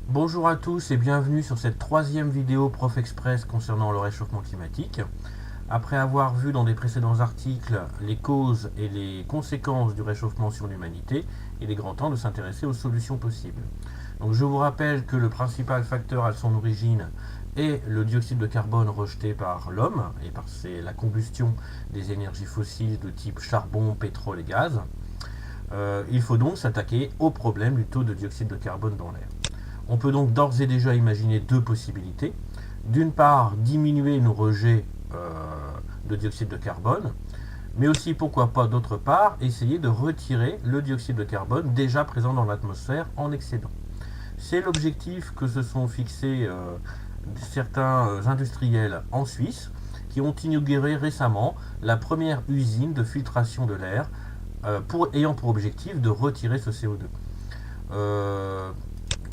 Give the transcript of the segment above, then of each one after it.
Bonjour à tous et bienvenue sur cette troisième vidéo Prof Express concernant le réchauffement climatique. Après avoir vu dans des précédents articles les causes et les conséquences du réchauffement sur l'humanité, il est grand temps de s'intéresser aux solutions possibles. Donc je vous rappelle que le principal facteur à son origine est le dioxyde de carbone rejeté par l'homme et par la combustion des énergies fossiles de type charbon, pétrole et gaz. Il faut donc s'attaquer au problème du taux de dioxyde de carbone dans l'air. On peut donc d'ores et déjà imaginer deux possibilités. D'une part, diminuer nos rejets de dioxyde de carbone, mais aussi, pourquoi pas, d'autre part, essayer de retirer le dioxyde de carbone déjà présent dans l'atmosphère en excédent. C'est l'objectif que se sont fixés certains industriels en Suisse qui ont inauguré récemment la première usine de filtration de l'air ayant pour objectif de retirer ce CO2.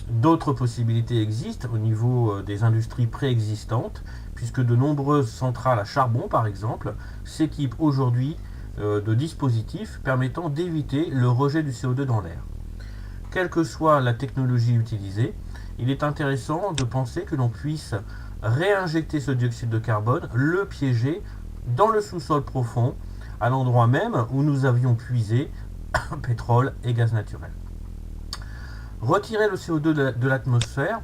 D'autres possibilités existent au niveau des industries préexistantes, puisque de nombreuses centrales à charbon, par exemple, s'équipent aujourd'hui de dispositifs permettant d'éviter le rejet du CO2 dans l'air. Quelle que soit la technologie utilisée, il est intéressant de penser que l'on puisse réinjecter ce dioxyde de carbone, le piéger dans le sous-sol profond, à l'endroit même où nous avions puisé pétrole et gaz naturel. Retirer le CO2 de l'atmosphère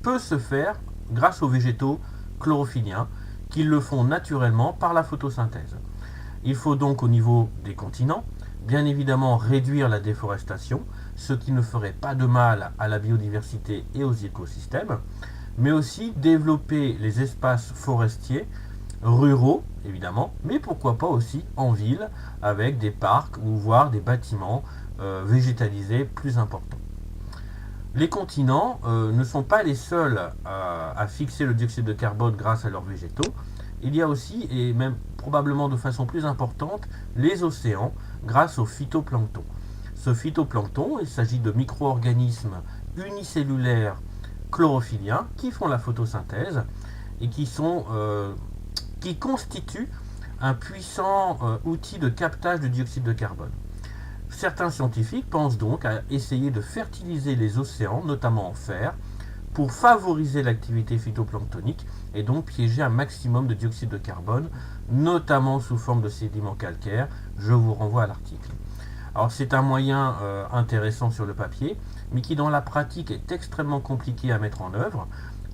peut se faire grâce aux végétaux chlorophylliens qui le font naturellement par la photosynthèse. Il faut donc au niveau des continents, bien évidemment réduire la déforestation, ce qui ne ferait pas de mal à la biodiversité et aux écosystèmes, mais aussi développer les espaces forestiers, ruraux évidemment, mais pourquoi pas aussi en ville avec des parcs ou voire des bâtiments végétalisés plus importants. Les continents ne sont pas les seuls à fixer le dioxyde de carbone grâce à leurs végétaux. Il y a aussi, et même probablement de façon plus importante, les océans grâce au phytoplancton. Ce phytoplancton, il s'agit de micro-organismes unicellulaires chlorophylliens qui font la photosynthèse et qui constituent un puissant outil de captage de dioxyde de carbone. Certains scientifiques pensent donc à essayer de fertiliser les océans, notamment en fer, pour favoriser l'activité phytoplanctonique et donc piéger un maximum de dioxyde de carbone, notamment sous forme de sédiments calcaires. Je vous renvoie à l'article. Alors c'est un moyen intéressant sur le papier, mais qui dans la pratique est extrêmement compliqué à mettre en œuvre.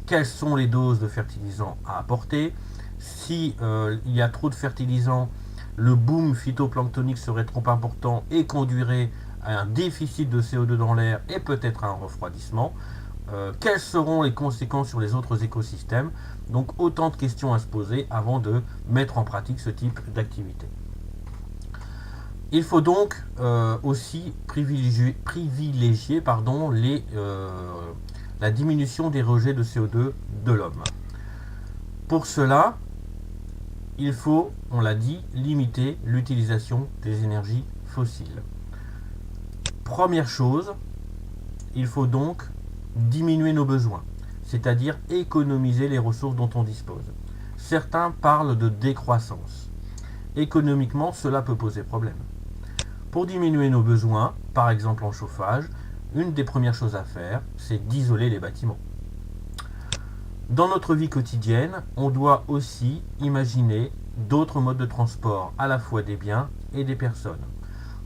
Quelles sont les doses de fertilisants à apporter? Si il y a trop de fertilisants, le boom phytoplanctonique serait trop important et conduirait à un déficit de CO2 dans l'air et peut-être à un refroidissement. Quelles seront les conséquences sur les autres écosystèmes? Donc autant de questions à se poser avant de mettre en pratique ce type d'activité. Il faut donc aussi privilégier la diminution des rejets de CO2 de l'homme. Pour cela, il faut, on l'a dit, limiter l'utilisation des énergies fossiles. Première chose, il faut donc diminuer nos besoins, c'est-à-dire économiser les ressources dont on dispose. Certains parlent de décroissance. Économiquement, cela peut poser problème. Pour diminuer nos besoins, par exemple en chauffage, une des premières choses à faire, c'est d'isoler les bâtiments. Dans notre vie quotidienne, on doit aussi imaginer d'autres modes de transport, à la fois des biens et des personnes.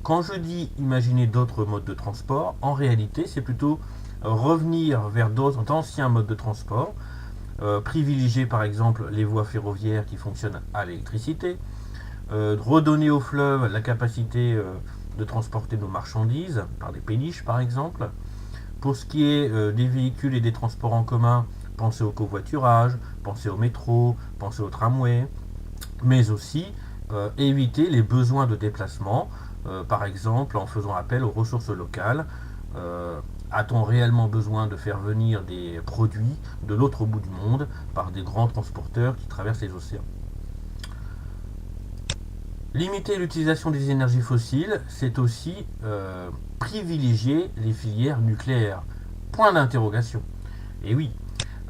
Quand je dis imaginer d'autres modes de transport, en réalité, c'est plutôt revenir vers d'autres anciens modes de transport, privilégier par exemple les voies ferroviaires qui fonctionnent à l'électricité, redonner aux fleuves la capacité de transporter nos marchandises, par des péniches par exemple. Pour ce qui est des véhicules et des transports en commun, pensez au covoiturage, pensez au métro, pensez au tramway, mais aussi éviter les besoins de déplacement, par exemple en faisant appel aux ressources locales. A-t-on réellement besoin de faire venir des produits de l'autre bout du monde par des grands transporteurs qui traversent les océans? Limiter l'utilisation des énergies fossiles, c'est aussi privilégier les filières nucléaires. Point d'interrogation. Et oui,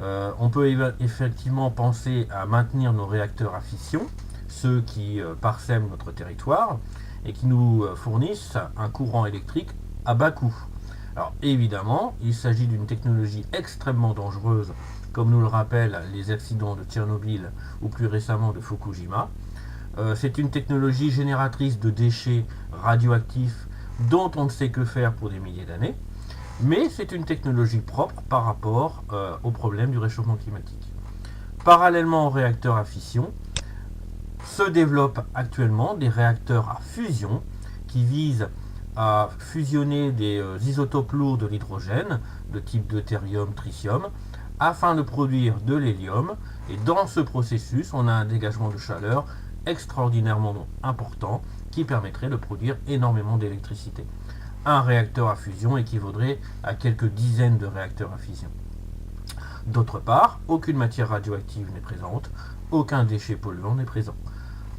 on peut effectivement penser à maintenir nos réacteurs à fission, ceux qui parsèment notre territoire et qui nous fournissent un courant électrique à bas coût. Alors évidemment, il s'agit d'une technologie extrêmement dangereuse, comme nous le rappellent les accidents de Tchernobyl ou plus récemment de Fukushima. C'est une technologie génératrice de déchets radioactifs dont on ne sait que faire pour des milliers d'années, mais c'est une technologie propre par rapport au problème du réchauffement climatique. Parallèlement aux réacteurs à fission, se développent actuellement des réacteurs à fusion qui visent à fusionner des isotopes lourds de l'hydrogène, de type deutérium, tritium, afin de produire de l'hélium. Et dans ce processus, on a un dégagement de chaleur extraordinairement important qui permettrait de produire énormément d'électricité. Un réacteur à fusion équivaudrait à quelques dizaines de réacteurs à fission. D'autre part, aucune matière radioactive n'est présente, aucun déchet polluant n'est présent.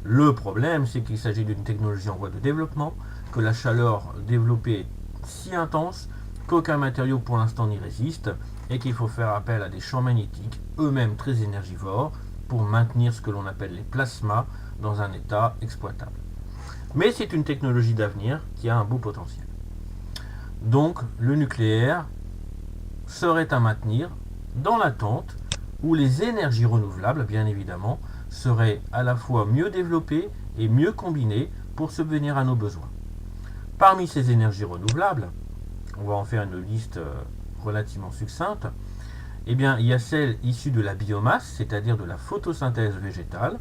Le problème, c'est qu'il s'agit d'une technologie en voie de développement, que la chaleur développée est si intense qu'aucun matériau pour l'instant n'y résiste et qu'il faut faire appel à des champs magnétiques, eux-mêmes très énergivores, pour maintenir ce que l'on appelle les plasmas dans un état exploitable. Mais c'est une technologie d'avenir qui a un beau potentiel. Donc le nucléaire serait à maintenir dans l'attente où les énergies renouvelables, bien évidemment, seraient à la fois mieux développées et mieux combinées pour subvenir à nos besoins. Parmi ces énergies renouvelables, on va en faire une liste relativement succincte, eh bien, il y a celle issue de la biomasse, c'est-à-dire de la photosynthèse végétale,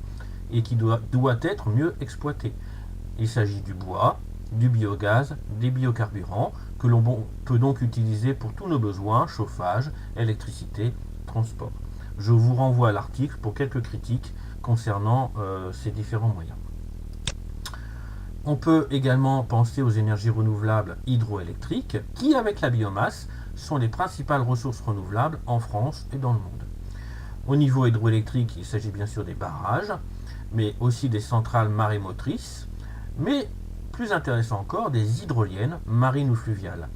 et qui doit être mieux exploitée. Il s'agit du bois, du biogaz, des biocarburants, que l'on peut donc utiliser pour tous nos besoins, chauffage, électricité, transport. Je vous renvoie à l'article pour quelques critiques concernant ces différents moyens. On peut également penser aux énergies renouvelables hydroélectriques, qui, avec la biomasse, sont les principales ressources renouvelables en France et dans le monde. Au niveau hydroélectrique, il s'agit bien sûr des barrages, mais aussi des centrales marémotrices, mais plus intéressant encore, des hydroliennes marines ou fluviales.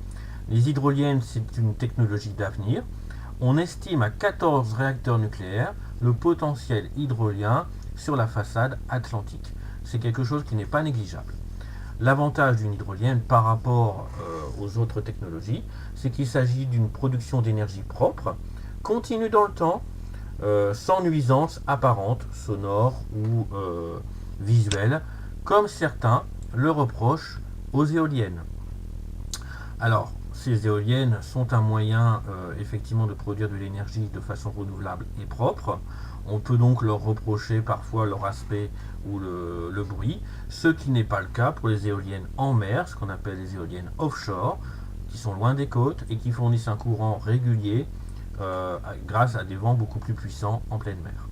Les hydroliennes, c'est une technologie d'avenir. On estime à 14 réacteurs nucléaires le potentiel hydrolien sur la façade atlantique. C'est quelque chose qui n'est pas négligeable. L'avantage d'une hydrolienne par rapport aux autres technologies, c'est qu'il s'agit d'une production d'énergie propre, continue dans le temps, sans nuisance apparente, sonore ou visuelle, comme certains le reprochent aux éoliennes. Alors, ces éoliennes sont un moyen effectivement de produire de l'énergie de façon renouvelable et propre. On peut donc leur reprocher parfois leur aspect ou le bruit, ce qui n'est pas le cas pour les éoliennes en mer, ce qu'on appelle les éoliennes offshore, qui sont loin des côtes et qui fournissent un courant régulier grâce à des vents beaucoup plus puissants en pleine mer.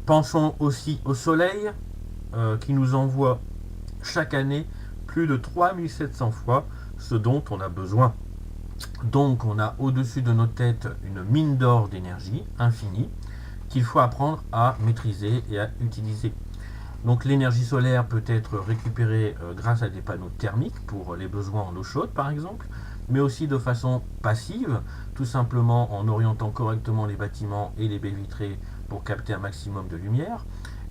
Pensons aussi au soleil qui nous envoie chaque année plus de 3700 fois ce dont on a besoin. Donc on a au-dessus de nos têtes une mine d'or d'énergie infinie qu'il faut apprendre à maîtriser et à utiliser. Donc l'énergie solaire peut être récupérée grâce à des panneaux thermiques pour les besoins en eau chaude par exemple, mais aussi de façon passive, tout simplement en orientant correctement les bâtiments et les baies vitrées pour capter un maximum de lumière,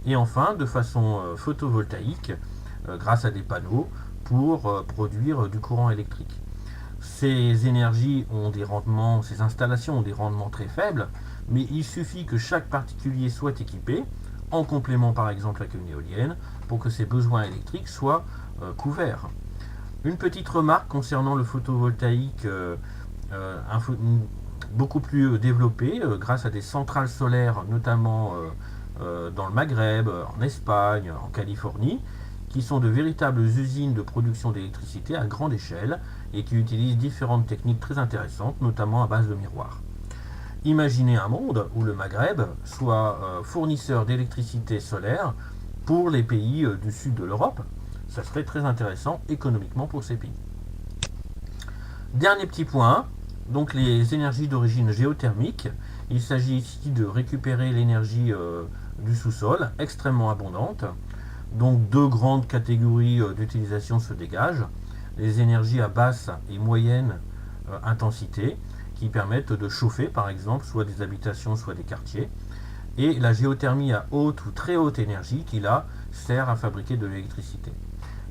et enfin de façon photovoltaïque grâce à des panneaux pour produire du courant électrique. Ces énergies ont des rendements, ces installations ont des rendements très faibles, mais il suffit que chaque particulier soit équipé, en complément par exemple avec une éolienne, pour que ses besoins électriques soient couverts. Une petite remarque concernant le photovoltaïque beaucoup plus développé grâce à des centrales solaires, notamment dans le Maghreb, en Espagne, en Californie, qui sont de véritables usines de production d'électricité à grande échelle et qui utilisent différentes techniques très intéressantes, notamment à base de miroirs. Imaginez un monde où le Maghreb soit fournisseur d'électricité solaire pour les pays du sud de l'Europe. Ça serait très intéressant économiquement pour ces pays. Dernier petit point, donc les énergies d'origine géothermique. Il s'agit ici de récupérer l'énergie du sous-sol, extrêmement abondante. Donc deux grandes catégories d'utilisation se dégagent. Les énergies à basse et moyenne intensité, qui permettent de chauffer par exemple soit des habitations, soit des quartiers. Et la géothermie à haute ou très haute énergie, qui là sert à fabriquer de l'électricité.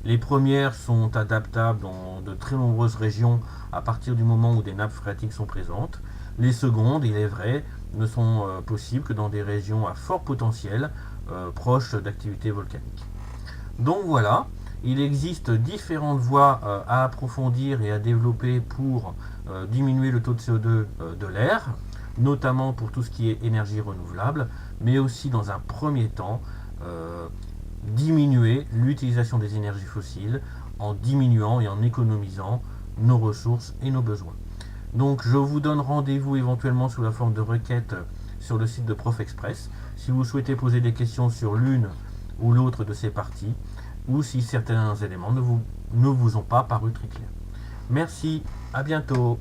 Les premières sont adaptables dans de très nombreuses régions à partir du moment où des nappes phréatiques sont présentes. Les secondes, il est vrai, ne sont possibles que dans des régions à fort potentiel, proches d'activités volcaniques. Donc voilà, il existe différentes voies à approfondir et à développer pour diminuer le taux de CO2 de l'air, notamment pour tout ce qui est énergie renouvelable, mais aussi dans un premier temps diminuer l'utilisation des énergies fossiles en diminuant et en économisant nos ressources et nos besoins. Donc je vous donne rendez-vous éventuellement sous la forme de requêtes sur le site de ProfExpress si vous souhaitez poser des questions sur l'une ou l'autre de ces parties ou si certains éléments ne vous ont pas paru très clairs. Merci, à bientôt.